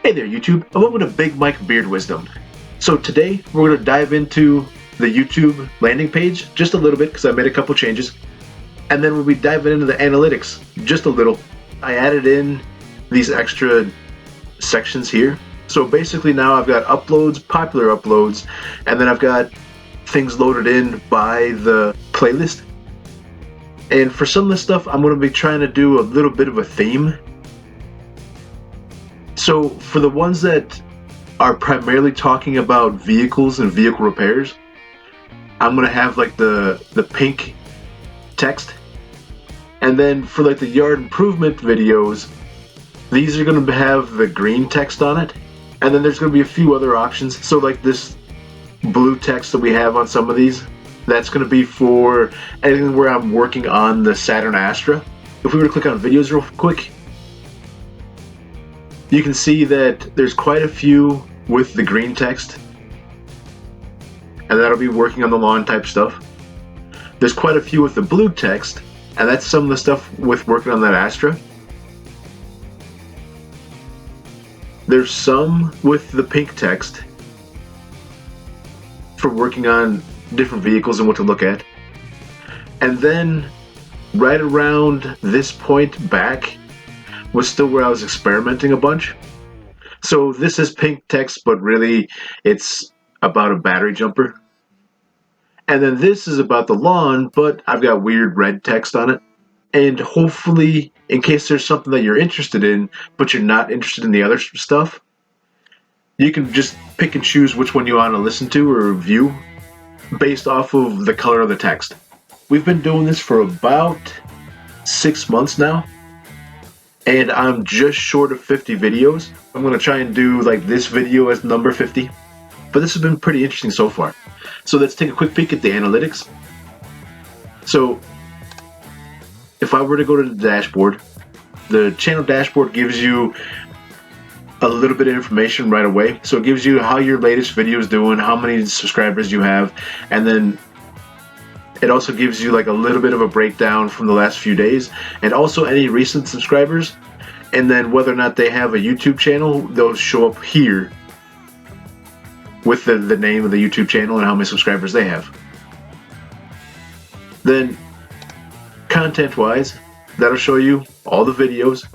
Hey there YouTube, and welcome to Big Mike Beard Wisdom. So today we're going to dive into the YouTube landing page just a little bit because I made a couple changes. And then we'll be diving into the analytics just a little. I added in these extra sections here. So basically now I've got uploads, popular uploads, and then I've got things loaded in by the playlist. And for some of the stuff I'm going to be trying to do a little bit of a theme. So for the ones that are primarily talking about vehicles and vehicle repairs, I'm gonna have like the pink text, and then for like the yard improvement videos, these are gonna have the green text on it, and then there's gonna be a few other options. So like this blue text that we have on some of these, that's gonna be for anything where I'm working on the Saturn Astra. If we were to click on videos real quick, you can see that there's quite a few with the green text, and that'll be working on the lawn type stuff. There's quite a few with the blue text, and that's some of the stuff with working on that Astra. There's some with the pink text for working on different vehicles and what to look at. And then right around this point back was still where I was experimenting a bunch. So this is pink text, but really it's about a battery jumper. And then this is about the lawn, but I've got weird red text on it. And hopefully, in case there's something that you're interested in, but you're not interested in the other stuff, you can just pick and choose which one you want to listen to or view based off of the color of the text. We've been doing this for about 6 months now, and I'm just short of 50 videos. I'm going to try and do like this video as number 50, but this has been pretty interesting so far. So let's take a quick peek at the analytics. So if I were to go to the dashboard, the channel dashboard gives you a little bit of information right away. So it gives you how your latest video is doing, how many subscribers you have, and then it also gives you like a little bit of a breakdown from the last few days, and also any recent subscribers, and then whether or not they have a YouTube channel, they'll show up here with the name of the YouTube channel and how many subscribers they have. Then content wise, that'll show you all the videos,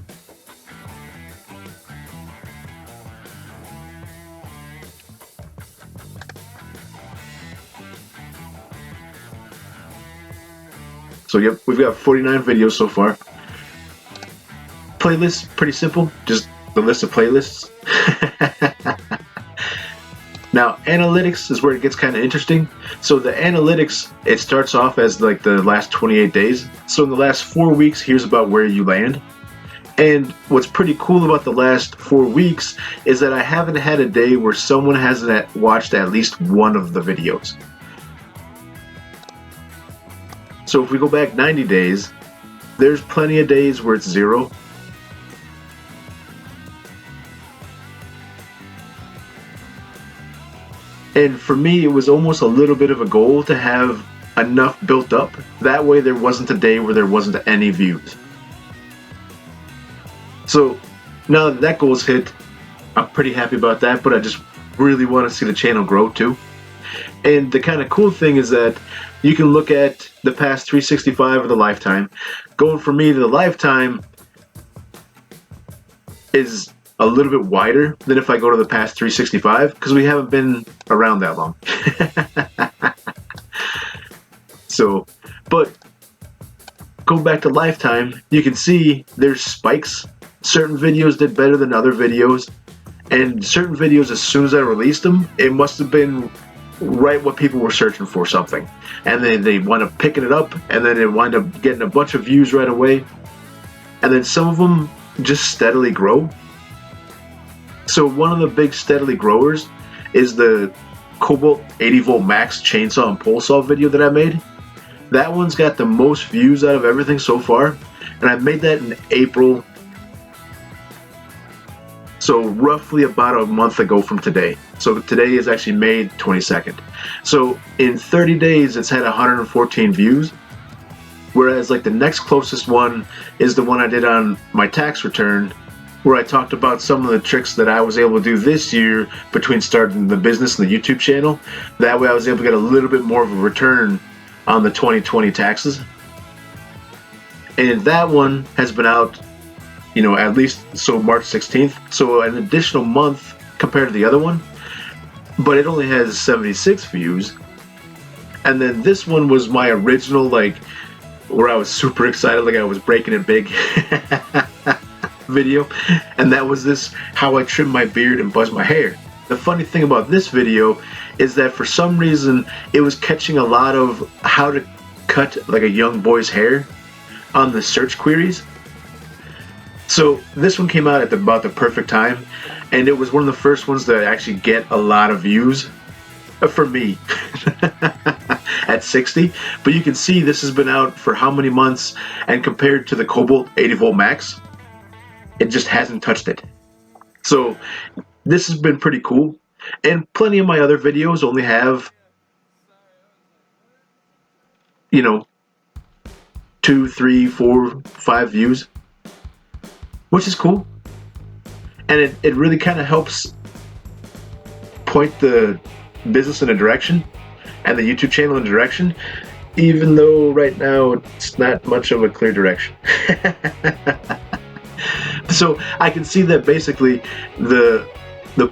so yep, we've got 49 videos so far. Playlists, pretty simple, just the list of playlists. Now, analytics is where it gets kind of interesting. So the analytics, it starts off as like the last 28 days. So in the last 4 weeks, here's about where you land. And what's pretty cool about the last 4 weeks is that I haven't had a day where someone hasn't watched at least one of the videos. So if we go back 90 days, there's plenty of days where it's 0. And for me, it was almost a little bit of a goal to have enough built up. That way there wasn't a day where there wasn't any views. So now that that goal is hit, I'm pretty happy about that, but I just really want to see the channel grow too. And the kind of cool thing is that you can look at the past 365 or the lifetime. Going from me to the lifetime is a little bit wider than if I go to the past 365 because we haven't been around that long. So, but going back to lifetime, you can see there's spikes. Certain videos did better than other videos, and certain videos, as soon as I released them, it must have been right what people were searching for, something, and then they wind up picking it up, and then it wind up getting a bunch of views right away, and then some of them just steadily grow. So one of the big steadily growers is the Cobalt 80 volt max chainsaw and pole saw video that I made. That one's got the most views out of everything so far, and I made that in April, so roughly about a month ago from today. So today is actually May 22nd. So in 30 days it's had 114 views, whereas like the next closest one is the one I did on my tax return, where I talked about some of the tricks that I was able to do this year between starting the business and the YouTube channel. That way I was able to get a little bit more of a return on the 2020 taxes. And that one has been out, at least March 16th. So an additional month compared to the other one. But it only has 76 views. And then this one was my original, where I was super excited, I was breaking it big video. And that was this, how I trim my beard and buzz my hair. The funny thing about this video is that for some reason, it was catching a lot of how to cut a young boy's hair on the search queries. So this one came out at about the perfect time, and it was one of the first ones that actually get a lot of views for me at 60. But you can see this has been out for how many months, and compared to the Cobalt 80 volt max, it just hasn't touched it. So this has been pretty cool. And plenty of my other videos only have 2, 3, 4, 5 views, which is cool. And it really kind of helps point the business in a direction and the YouTube channel in a direction, even though right now it's not much of a clear direction. So I can see that basically the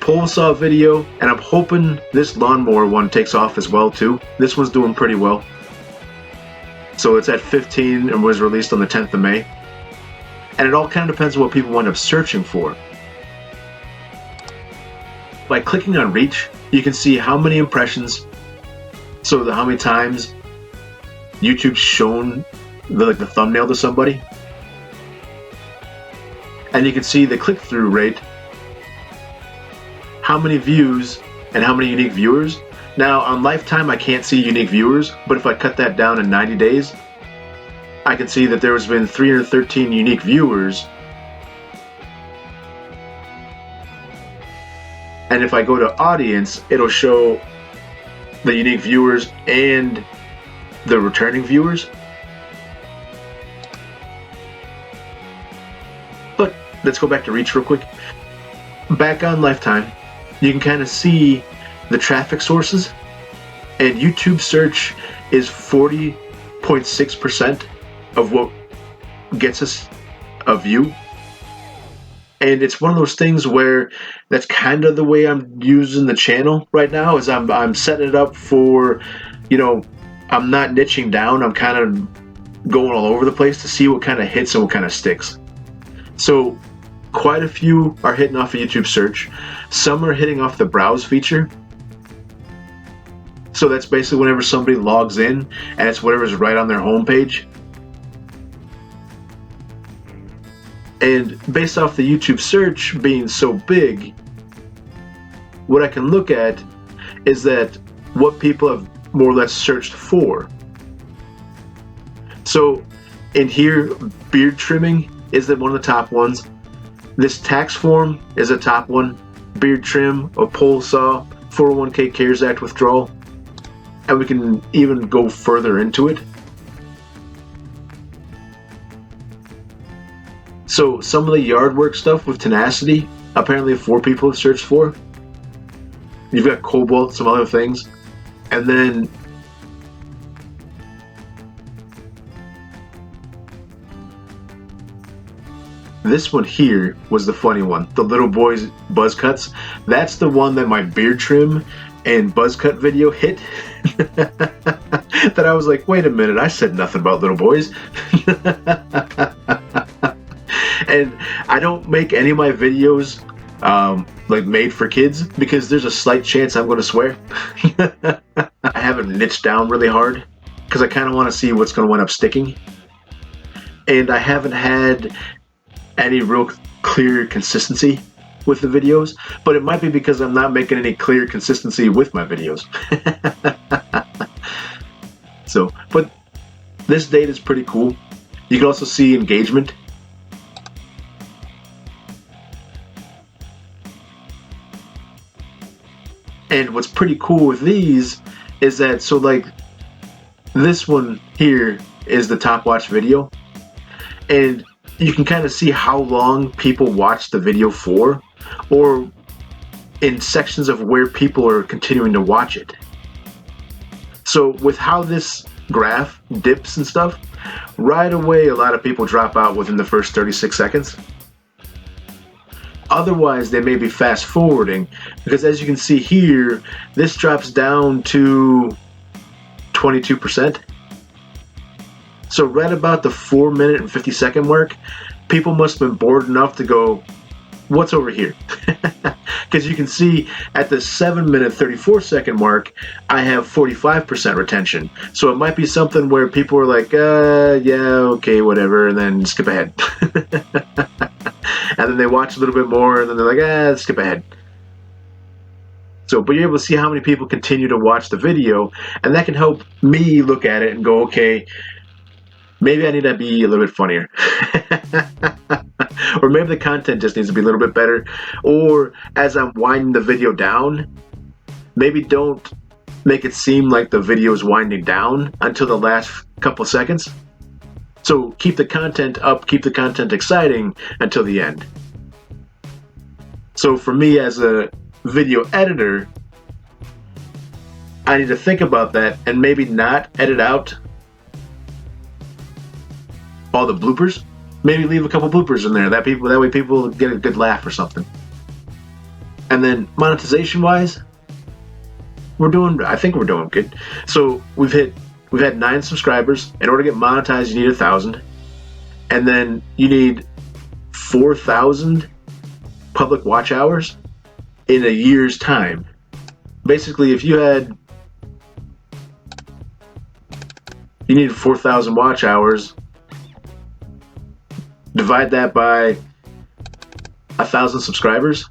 pole saw video, and I'm hoping this lawnmower one takes off as well too. This one's doing pretty well. So it's at 15 and was released on the 10th of May. And it all kind of depends on what people wind up searching for. By clicking on reach, you can see how many impressions, so how many times YouTube's shown the thumbnail to somebody. And you can see the click-through rate, how many views and how many unique viewers. Now on lifetime I can't see unique viewers, but if I cut that down in 90 days, I can see that there has been 313 unique viewers. And if I go to audience, it'll show the unique viewers and the returning viewers. But let's go back to reach real quick. Back on lifetime, you can kind of see the traffic sources, and YouTube search is 40.6% of what gets us a view. And it's one of those things where that's kind of the way I'm using the channel right now, is I'm setting it up for, I'm not niching down, I'm kind of going all over the place to see what kind of hits and what kind of sticks. So quite a few are hitting off of YouTube search. Some are hitting off the browse feature. So that's basically whenever somebody logs in and it's whatever's right on their homepage. And based off the YouTube search being so big, what I can look at is that what people have more or less searched for. So in here, beard trimming is one of the top ones. This tax form is a top one. Beard trim, a pole saw, 401k CARES Act withdrawal. And we can even go further into it. So some of the yard work stuff with Tenacity, apparently 4 people have searched for. You've got Cobalt, some other things. And then this one here was the funny one. The little boys buzz cuts. That's the one that my beard trim and buzz cut video hit. That I was like, wait a minute, I said nothing about little boys. And I don't make any of my videos made for kids, because there's a slight chance I'm going to swear. I haven't niched down really hard because I kind of want to see what's going to wind up sticking. And I haven't had any real clear consistency with the videos, but it might be because I'm not making any clear consistency with my videos. So, but this date is pretty cool. You can also see engagement. And what's pretty cool with these is that, so this one here is the top watch video, and you can kind of see how long people watch the video for, or in sections of where people are continuing to watch it. So with how this graph dips and stuff, right away a lot of people drop out within the first 36 seconds. Otherwise, they may be fast forwarding, because as you can see here, this drops down to 22%. So right about the 4 minute and 50 second mark, people must have been bored enough to go, what's over here? Because you can see at the 7 minute 34 second mark, I have 45% retention. So it might be something where people are like, yeah, okay, whatever, and then skip ahead. And then they watch a little bit more, and then they're like, skip ahead. So, but you're able to see how many people continue to watch the video, and that can help me look at it and go, okay, maybe I need to be a little bit funnier. Or maybe the content just needs to be a little bit better. Or as I'm winding the video down, maybe don't make it seem like the video is winding down until the last couple seconds. So keep the content up, keep the content exciting until the end. So for me as a video editor, I need to think about that and maybe not edit out all the bloopers. Maybe leave a couple bloopers in there. That way people get a good laugh or something. And then monetization wise, I think we're doing good. So we've had 9 subscribers. In order to get monetized, you need 1,000. And then you need 4,000 public watch hours in a year's time. Basically, if you needed 4,000 watch hours, divide that by 1,000 subscribers.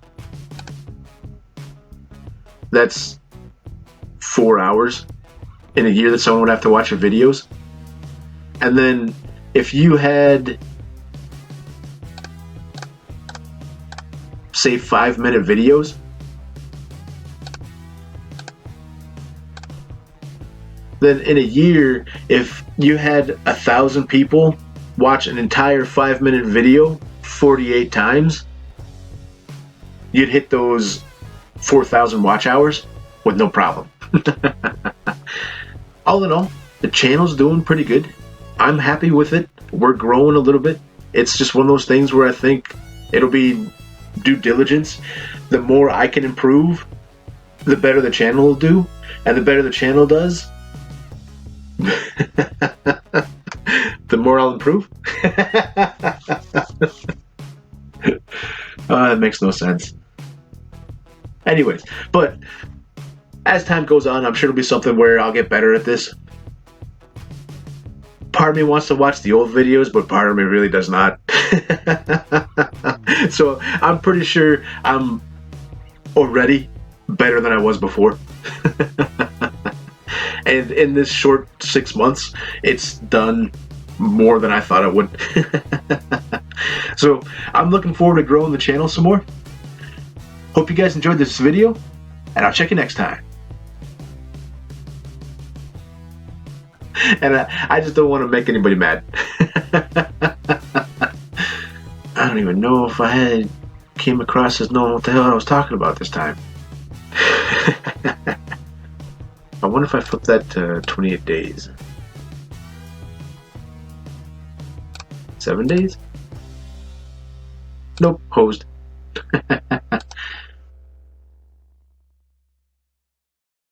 That's 4 hours in a year that someone would have to watch your videos. And then if you had, say, 5-minute videos, then in a year, if you had 1,000 people watch an entire 5-minute video 48 times, you'd hit those 4,000 watch hours with no problem. All in all, the channel's doing pretty good. I'm happy with it. We're growing a little bit. It's just one of those things where I think it'll be due diligence. The more I can improve, the better the channel will do. And the better the channel does, the more I'll improve. That makes no sense. Anyways, but as time goes on, I'm sure it'll be something where I'll get better at this. Part of me wants to watch the old videos, but part of me really does not. So I'm pretty sure I'm already better than I was before. And in this short 6 months, it's done more than I thought it would. So I'm looking forward to growing the channel some more. Hope you guys enjoyed this video, and I'll check you next time. And I just don't want to make anybody mad. I don't even know if I came across as knowing what the hell I was talking about this time. I wonder if I flip that to 28 days. 7 days? Nope, hosed.